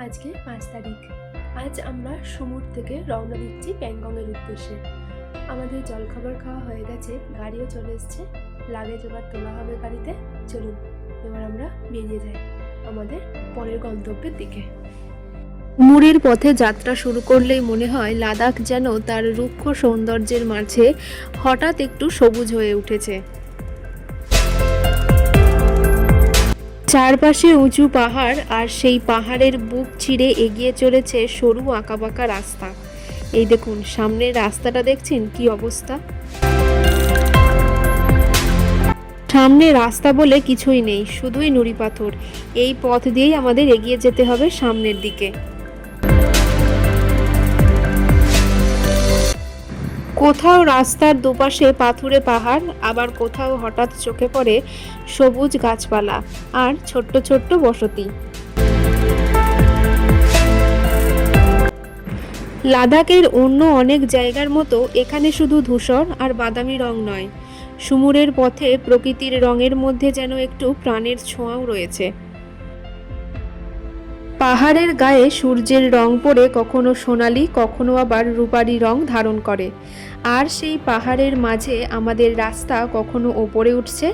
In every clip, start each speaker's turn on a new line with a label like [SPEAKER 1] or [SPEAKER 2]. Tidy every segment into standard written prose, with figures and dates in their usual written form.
[SPEAKER 1] আজকে 5 তারিখ। আজ আমরা সমুদ্র থেকে রওনা দিচ্ছি প্যাংগংয়ের উদ্দেশ্যে। আমাদের জলখাবার খাওয়া হয়ে গেছে, গাড়িও চলে এসছে, লাগেজ এবার তোলা হবে গাড়িতে। চলুন এবার আমরা বেরিয়ে যাই আমাদের পরের গন্তব্যের দিকে। মুড়ির পথে যাত্রা শুরু করলেই মনে হয় লাদাখ যেন তার রুক্ষ সৌন্দর্যের মাঝে হঠাৎ একটু সবুজ হয়ে উঠেছে। চারপাশে উঁচু পাহাড় আর সেই পাহাড়ের বুক চিরে এগিয়ে চলেছে সরু আঁকাবাঁকা রাস্তা। এই দেখুন সামনের রাস্তাটা, দেখছেন কি অবস্থা। সামনে রাস্তা বলে কিছুই নেই, শুধুই নুড়ি পাথর। এই পথ দিয়েই আমাদের এগিয়ে যেতে হবে সামনের দিকে। কোথাও রাস্তার দুপাশে পাথুরে পাহাড়, আবার কোথাও হঠাৎ চোখে পড়ে সবুজ গাছপালা আর ছোট্ট ছোট্ট বসতি। লাদাখের অন্য অনেক জায়গার মতো এখানে শুধু ধূসর আর বাদামি রং নয়, সুমুরের পথে প্রকৃতির রঙের মধ্যে যেন একটু প্রাণের ছোঁয়াও রয়েছে। পাহাড়ের গায়ে সূর্যের রং পড়ে কখনো সোনালি, কখনো আবার রূপালি রং ধারণ করে। আর সেই পাহাড়ের মাঝে আমাদের রাস্তা কখনো ওপরে উঠছে,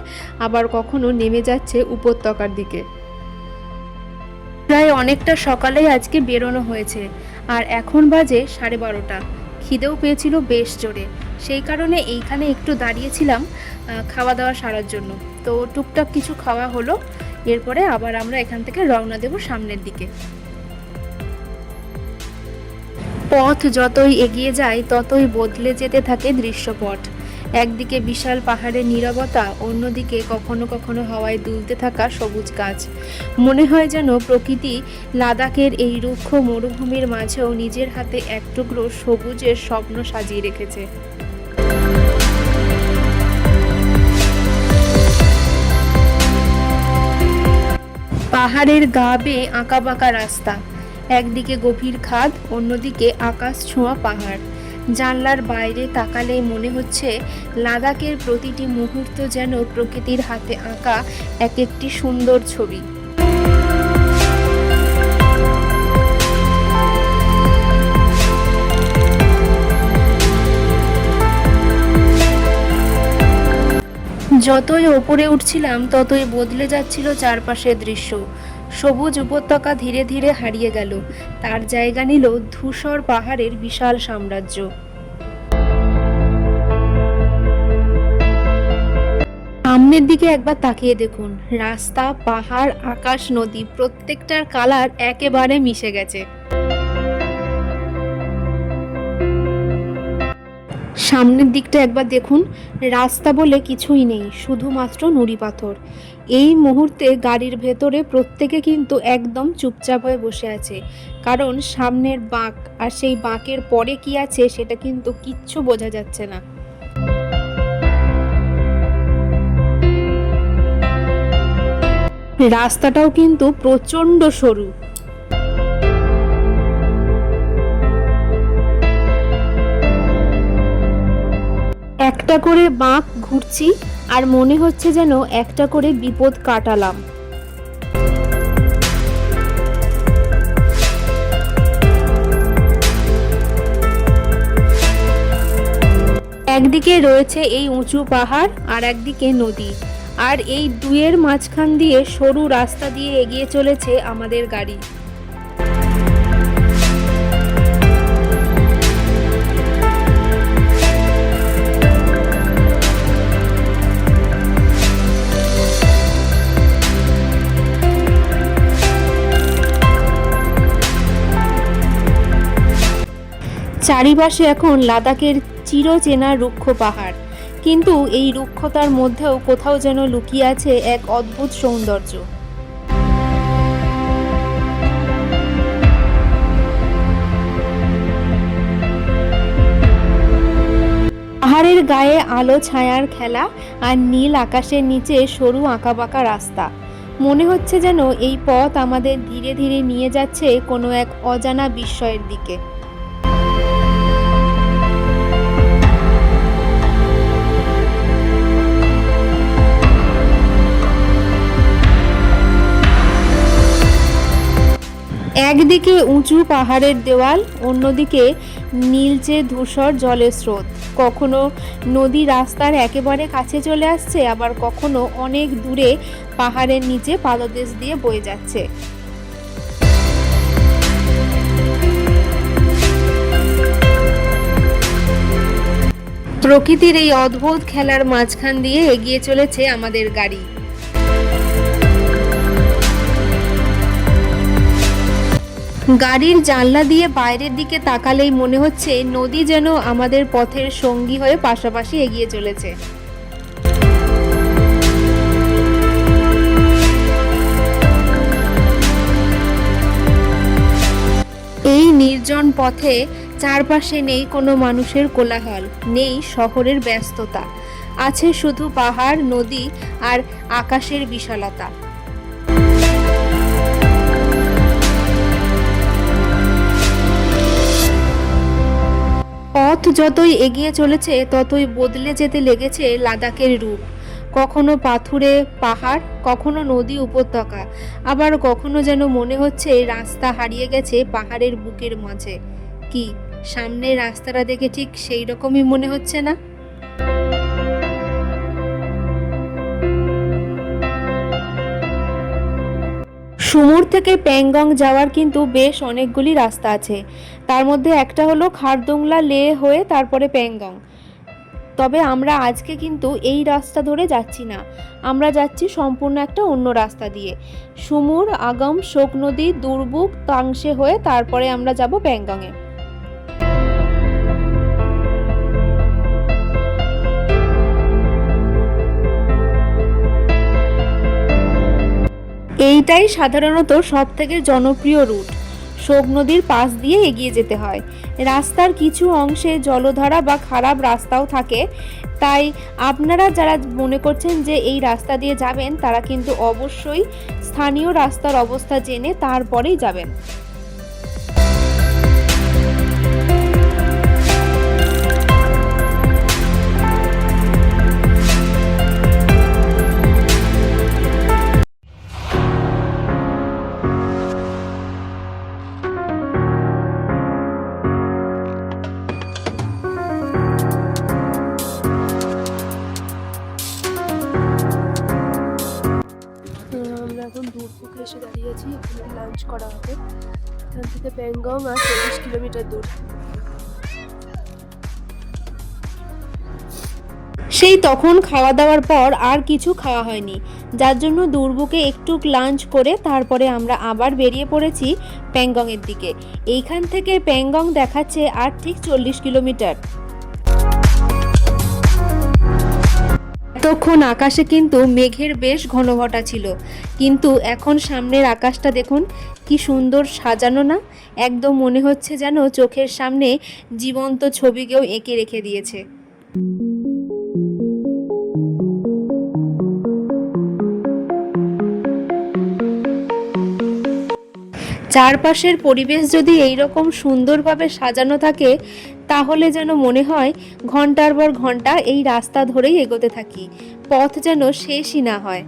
[SPEAKER 1] আবার কখনো নেমে যাচ্ছে উপত্যকার দিকে। প্রায় অনেকটা সকালেই আজকে বেরোনো হয়েছে, আর এখন বাজে 12:30। খিদেও পেয়েছিল বেশ জোরে, সেই কারণে এইখানে একটু দাঁড়িয়েছিলাম খাওয়া দাওয়া সারার জন্য। তো টুকটাক কিছু খাওয়া হলো, এরপরে আবার আমরা এখান থেকে রওনা দেব সামনের দিকে। পথ যতই এগিয়ে যায় ততই বদলে যেতে থাকে দৃশ্যপট। একদিকে বিশাল পাহাড়ের নীরবতা, অন্যদিকে কখনো কখনো হাওয়ায় দুলতে থাকা সবুজ গাছ। মনে হয় যেন প্রকৃতি লাদাখের এই রুক্ষ মরুভূমির মাঝেও নিজের হাতে এক টুকরো সবুজের স্বপ্ন সাজিয়ে রেখেছে। পাহাড়ের গা বেয়ে আঁকাবাঁকা রাস্তা, একদিকে গভীর খাদ, অন্যদিকে আকাশ ছোঁয়া পাহাড়। জানলার বাইরে তাকালেই মনে হচ্ছে লাদাখের প্রতিটি মুহূর্ত যেন প্রকৃতির হাতে আঁকা এক একটি সুন্দর ছবি। যতই ওপরে উঠছিলাম ততই বদলে যাচ্ছিল চারপাশের দৃশ্য। সবুজ উপত্যকা ধীরে ধীরে হারিয়ে গেল, তার জায়গা নিল ধূসর পাহাড়ের বিশাল সাম্রাজ্য। সামনের দিকে একবার তাকিয়ে দেখুন, রাস্তা, পাহাড়, আকাশ, নদী, প্রত্যেকটার কালার একেবারে মিশে গেছে। সামনের দিকটা একবার দেখুন, রাস্তা বলে কিছুই নেই, শুধুমাত্র নুড়ি পাথর। এই মুহূর্তে গাড়ির ভেতরে প্রত্যেকে কিন্তু একদম চুপচাপ হয়ে বসে আছে, কারণ সামনের বাঁক আর সেই বাঁকের পরে কি আছে সেটা কিন্তু কিচ্ছু বোঝা যাচ্ছে না। রাস্তাটাও কিন্তু প্রচণ্ড সরু। একটা করে বাঁক ঘুরছি আর মনে হচ্ছে যেন একটা করে বিপদ কাটালাম। একদিকে রয়েছে এই উঁচু পাহাড় আর একদিকে নদী, আর এই দুয়ের মাঝখান দিয়ে সরু রাস্তা দিয়ে এগিয়ে চলেছে আমাদের গাড়ি। চারিপাশে এখন লাদাখের চিরচেনা রুক্ষ পাহাড়, কিন্তু এই রুক্ষতার মধ্যেও কোথাও যেন লুকিয়ে আছে এক অদ্ভুত সৌন্দর্য। পাহাড়ের গায়ে আলো ছায়ার খেলা আর নীল আকাশের নিচে সরু আঁকাবাঁকা রাস্তা। মনে হচ্ছে যেন এই পথ আমাদের ধীরে ধীরে নিয়ে যাচ্ছে কোনো এক অজানা বিস্ময়ের দিকে। একদিকে উঁচু পাহাড়ের দেওয়াল, অন্যদিকে নীলচে ধূসর জলের স্রোত। কখনো নদী রাস্তার একেবারে কাছে চলে আসছে, আবার কখনো অনেক দূরে পাহাড়ের নিচে পাদদেশ দিয়ে বয়ে যাচ্ছে। প্রকৃতির এই অদ্ভুত খেলার মাঝখান দিয়ে এগিয়ে চলেছে আমাদের গাড়ি। গাড়ির জানলা দিয়ে বাইরের দিকে তাকালেই মনে হচ্ছে নদী যেন আমাদের পথের সঙ্গী হয়ে পাশাপাশি এগিয়ে চলেছে। এই নির্জন পথে চারপাশে নেই কোনো মানুষের কোলাহল, নেই শহরের ব্যস্ততা, আছে শুধু পাহাড়, নদী আর আকাশের বিশালতা। পথ যতই এগিয়ে চলেছে ততই বদলে যেতে লেগেছে লাদাখের রূপ। কখনো পাথুরে পাহাড়, কখনো নদী উপত্যকা, আবার কখনো যেন মনে হচ্ছে রাস্তা হারিয়ে গেছে পাহাড়ের বুকের মাঝে। কি সামনের রাস্তাটা দেখে ঠিক সেই রকমই মনে হচ্ছে না? সুমুর থেকে প্যাংগং যাওয়ার কিন্তু বেশ অনেকগুলি রাস্তা আছে। তার মধ্যে একটা হলো খারদুংলা লে হয়ে তারপরে প্যাংগং। তবে আমরা আজকে কিন্তু এই রাস্তা ধরে যাচ্ছি না, আমরা যাচ্ছি সম্পূর্ণ একটা অন্য রাস্তা দিয়ে। সুমুর, আগম, শোক নদী, দুর্বুক, তাংশে হয়ে তারপরে আমরা যাব প্যাংগংয়ে। এইটাই সাধারণত সব থেকে জনপ্রিয় রুট। শোক নদীর পাশ দিয়ে এগিয়ে যেতে হয়। রাস্তার কিছু অংশে জলধারা বা খারাপ রাস্তাও থাকে, তাই আপনারা যারা মনে করছেন যে এই রাস্তা দিয়ে যাবেন তারা কিন্তু অবশ্যই স্থানীয় রাস্তার অবস্থা জেনে তারপরেই যাবেন। আমরা এখন দুর্বুকে এসে দাঁড়িয়েছি, এখানে লাঞ্চ করা হবে। এখান থেকে প্যাংগং আর 40 কিলোমিটার দূর। সেই তখন খাওয়া দাওয়ার পর আর কিছু খাওয়া হয়নি, যার জন্য দুর্বুকে একটু লাঞ্চ করে তারপরে আমরা আবার বেরিয়ে পড়েছি প্যাংগংয়ের দিকে। এইখান থেকে প্যাংগং দেখাচ্ছে আর ঠিক 40 কিলোমিটার। তখন আকাশে কিন্তু মেঘের বেশ ঘনঘটা ছিল, কিন্তু এখন সামনের আকাশটা দেখুন কি সুন্দর সাজানো না? একদম মনে হচ্ছে যেন চোখের সামনে জীবন্ত ছবিকেও এঁকে রেখে দিয়েছে। চারপাশের পরিবেশ যদি এইরকম সুন্দরভাবে সাজানো থাকে তাহলে যেন মনে হয় ঘন্টার পর ঘন্টা এই রাস্তা ধরেই এগোতে থাকি, পথ যেন শেষই না হয়।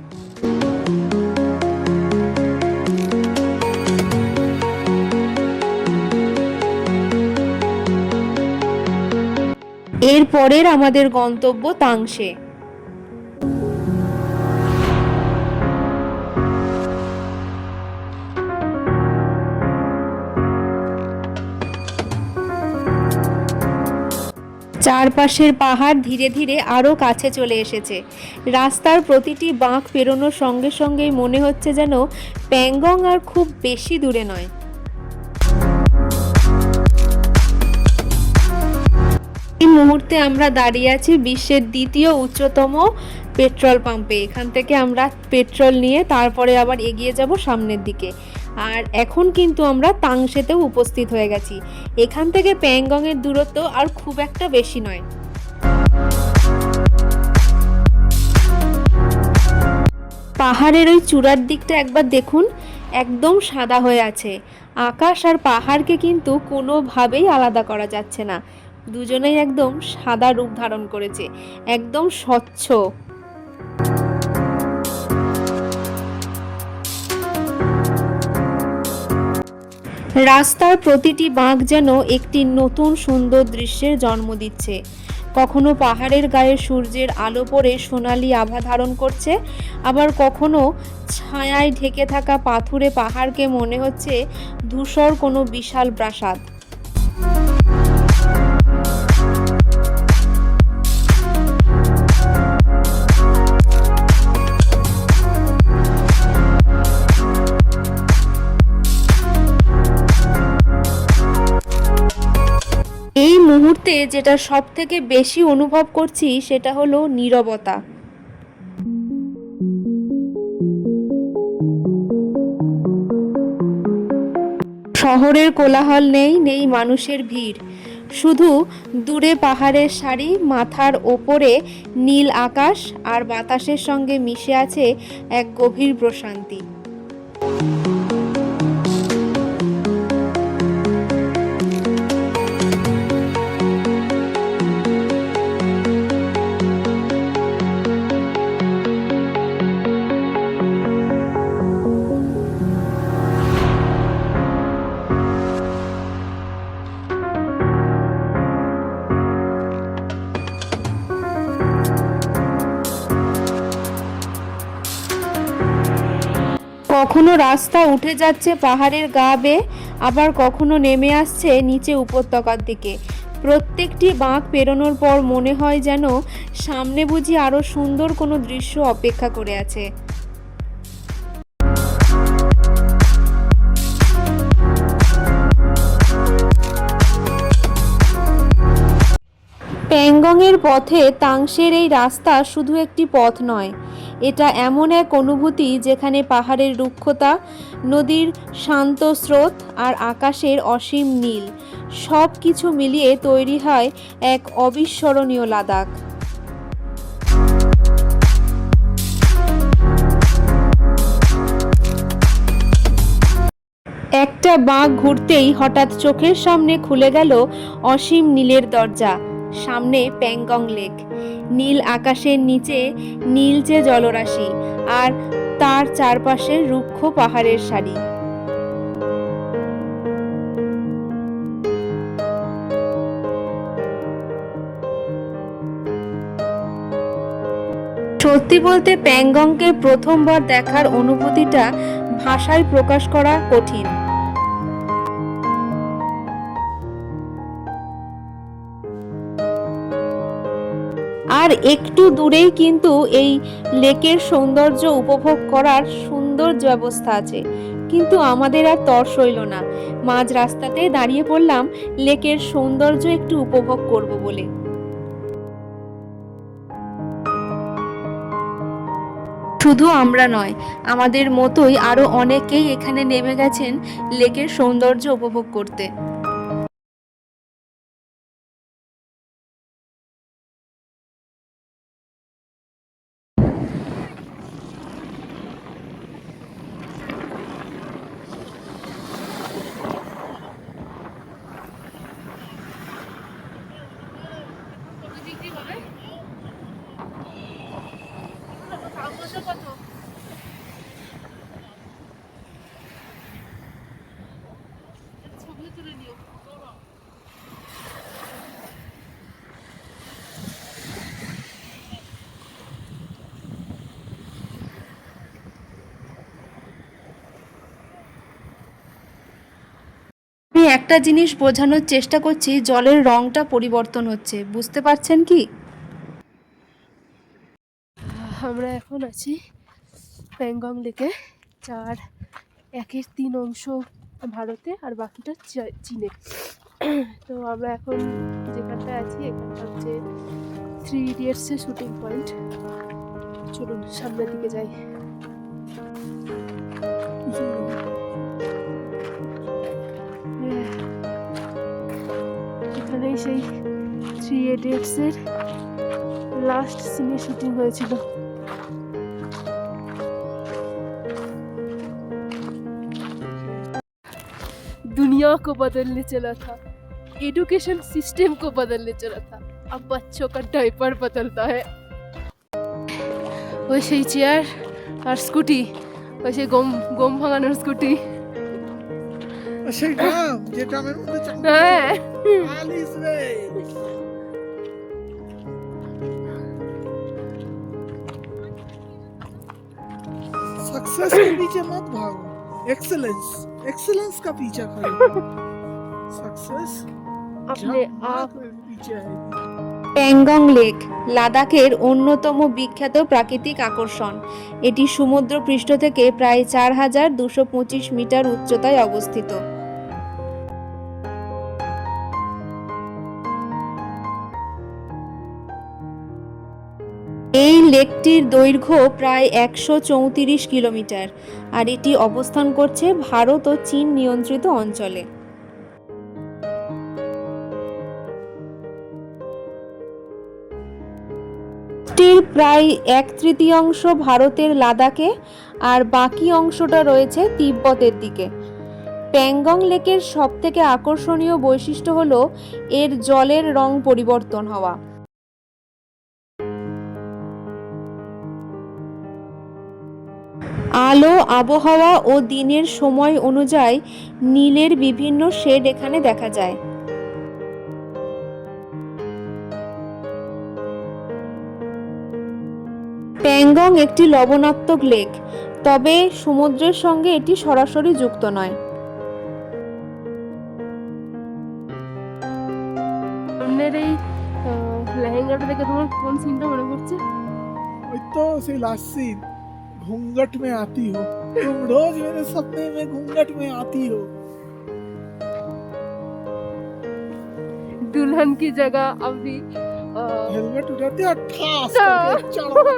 [SPEAKER 1] এরপরের আমাদের গন্তব্য তাংশে। চারপাশের পাহাড় ধীরে ধীরে আরও কাছে চলে এসেছে। রাস্তার প্রতিটি বাঁক পেরোনোর সঙ্গে সঙ্গেই মনে হচ্ছে যেন প্যাংগং আর খুব বেশি দূরে নয়। এই মুহূর্তে আমরা দাঁড়িয়ে আছি বিশ্বের দ্বিতীয় উচ্চতম পেট্রোল পাম্পে। এখান থেকে আমরা পেট্রোল নিয়ে তারপরে আবার এগিয়ে যাব সামনের দিকে। আর এখন কিন্তু আমরা তাংশেতেও উপস্থিত হয়ে গেছি। এখান থেকে প্যাংগংয়ের দূরত্ব আর খুব একটা বেশি নয়। পাহাড়ের ওই চূড়ার দিকটা একবার দেখুন, একদম সাদা হয়ে আছে। আকাশ আর পাহাড়কে কিন্তু কোনোভাবেই আলাদা করা যাচ্ছে না, দুজনেই একদম সাদা রূপ ধারণ করেছে, একদম স্বচ্ছ।
[SPEAKER 2] রাস্তার প্রতিটি বাঁক যেন একটি নতুন সুন্দর দৃশ্যের জন্ম দিচ্ছে। কখনো পাহাড়ের গায়ে সূর্যের আলো পড়ে সোনালি আভা ধারণ করছে, আবার কখনো ছায়ায় ঢেকে থাকা পাথুরে পাহাড়কে মনে হচ্ছে ধূসর কোনো বিশাল প্রাসাদ। এই মুহূর্তে যেটা সব থেকে বেশি অনুভব করছি সেটা হলো নীরবতা। শহরের কোলাহল নেই, নেই মানুষের ভিড়, শুধু দূরে পাহাড়ের সারি, মাথার ওপরে নীল আকাশ, আর বাতাসের সঙ্গে মিশে আছে এক গভীর প্রশান্তি। কখনো রাস্তা উঠে যাচ্ছে পাহাড়ের গা বেয়ে, আবার কখনো নেমে আসছে নিচে উপত্যকার দিকে। প্রত্যেকটি বাঁক পেরোনোর পর মনে হয় যেন সামনে বুঝি আরো সুন্দর কোনো দৃশ্য অপেক্ষা করে আছে। প্যাংগংয়ের পথে তাংসের এই রাস্তা শুধু একটি পথ নয়, এটা এমন এক অনুভূতি যেখানে পাহাড়ের রুক্ষতা, নদীর শান্ত স্রোত আর আকাশের অসীম নীল সব কিছু মিলিয়ে তৈরি হয় এক অবিস্মরণীয় লাদাখ। একটা বাঁক ঘুরতেই হঠাৎ চোখের সামনে খুলে গেল অসীম নীলের দরজা। সামনে প্যাংগং লেক, নীল আকাশের নিচে নীলচে জলরাশি, আর তার চারপাশে রুক্ষ পাহাড়ের সারি। সত্যি বলতে প্যাংগংকে প্রথমবার দেখার অনুভূতিটা ভাষায় প্রকাশ করা কঠিন। আর একটু দূরেই কিন্তু এই লেকের সৌন্দর্য উপভোগ করার সুন্দর ব্যবস্থা আছে, কিন্তু আমাদের আর তর সইল না। মাঝ রাস্তাতে দাঁড়িয়ে পড়লাম লেকের সৌন্দর্য একটু উপভোগ করব বলে। শুধু আমরা নয়, আমাদের মতোই আরো অনেকেই এখানে নেমে গেছেন লেকের সৌন্দর্য উপভোগ করতে। আমি একটা জিনিস বোঝানোর চেষ্টা করছি, জলের রংটা পরিবর্তন হচ্ছে, বুঝতে পারছেন কি?
[SPEAKER 1] আমরা এখন আছি প্যাংগং লেকে, যার 1/3 অংশ ভারতে আর বাকিটা চীনে। তো আমরা এখন যেখানটায় আছি এখানটা হচ্ছে 3 ইডিয়টসের শুটিং পয়েন্ট। চলুন সামনের দিকে যাই। এখানেই সেই 3 ইডিয়টসের লাস্ট সিনে শুটিং হয়েছিল। दुनिया को बदलने चला था, एजुकेशन सिस्टम को बदलने चला था, अब बच्चों का डायपर बदलता है। ওই সেই চেয়ার আর স্কুটি, ওই সেই গম ভাঙানোর স্কুটি।
[SPEAKER 3] সেই গ্রাম যে গ্রামের মধ্যে চাকরি
[SPEAKER 1] হ্যাঁ
[SPEAKER 3] আলিস রে सक्सेस के पीछे मत भागो एक्सेलेंस का पीछा करो सक्सेस
[SPEAKER 1] अपने आप
[SPEAKER 3] पीछे है
[SPEAKER 2] প্যাংগং লেক লাদাখের অন্যতম বিখ্যাত প্রাকৃতিক আকর্ষণ। এটি সমুদ্র পৃষ্ঠ থেকে প্রায় 4225 মিটার উচ্চতায় অবস্থিত। এই লেকটির দৈর্ঘ্য প্রায় 134 কিলোমিটার আর এটি অবস্থান করছে ভারত ও চীন নিয়ন্ত্রিত অঞ্চলে। টির প্রায় 1/3 ভারতের লাদাখে আর বাকি অংশটা রয়েছে তিব্বতের দিকে। প্যাংগং লেকের সবথেকে আকর্ষণীয় বৈশিষ্ট্য হলো এর জলের রং পরিবর্তন হওয়া। আলো, আবহাওয়া ও দিনের সময় অনুযায়ী নীলের বিভিন্ন শেড এখানে দেখা যায়। প্যাংগং একটি লবণাক্ত লেক, তবে সমুদ্রের সঙ্গে এটি সরাসরি যুক্ত নয়।
[SPEAKER 1] সামনের এই লেহেঙ্গাটা দেখে তোমার কোন সিনটা মনে পড়ছে?
[SPEAKER 3] वही तो से लास्ट सीन घूंघट में आती हो तुम रोज मेरे सपने में घूंघट में आती हो
[SPEAKER 1] दुल्हन की जगह अभी
[SPEAKER 3] हेलमेट उठाते और ठास करके चढ़ाते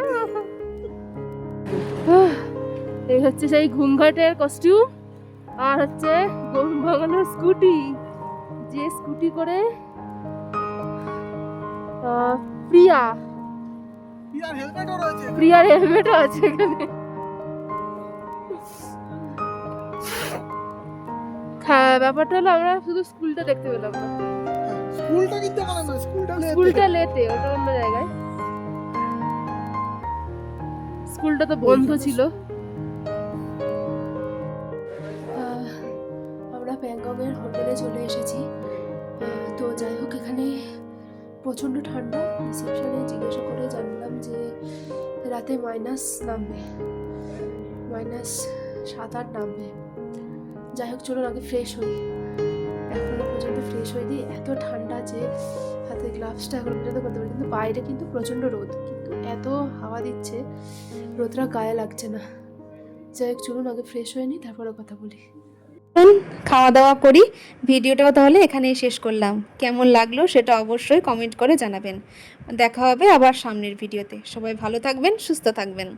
[SPEAKER 1] এই হচ্ছে সেই ঘুমঘাটের কস্টিউম আর হচ্ছে গরু ভাঙানোর স্কুটি, যে স্কুটি করে প্রিয়া
[SPEAKER 3] यार हेलमेट और আছে
[SPEAKER 1] প্রিয়ার হেলমেটও আছে এখানে। ব্যাপারটা হলো আমরা শুধু স্কুলটা দেখতে পেলাম না।
[SPEAKER 3] স্কুলটা কিন্তু মানে না
[SPEAKER 1] স্কুলটা লেতে, ওটা অন্য জায়গায়। স্কুলটা তো বন্ধ ছিল। আমরা প্যাংগংয়ের হোটেলে চলে এসেছি। তো যাই হোক, এখানে প্রচণ্ড ঠান্ডা। রিসেপশনে জিজ্ঞাসা করে জানলাম যে রাতে মাইনাস নামবে, -7-8 নামবে। যাই হোক, চলুন আগে ফ্রেশ হই। এখনো পর্যন্ত ফ্রেশ হয়ে দিই, এত ঠান্ডা যে হাতে গ্লাভসটা এখন পর্যন্ত করতে পারি, কিন্তু বাইরে কিন্তু প্রচণ্ড রোদ, কিন্তু এত হাওয়া দিচ্ছে রোদটা গায়ে লাগছে না। যাই হোক, চলুন আগে ফ্রেশ হয়ে নিই, তারপরে কথা বলি।
[SPEAKER 2] খাওয়া দাওয়া করি। ভিডিওটাও তাহলে এখানেই শেষ করলাম। কেমন লাগলো সেটা অবশ্যই কমেন্ট করে জানাবেন। দেখা হবে আবার সামনের ভিডিওতে। সবাই ভালো থাকবেন, সুস্থ থাকবেন।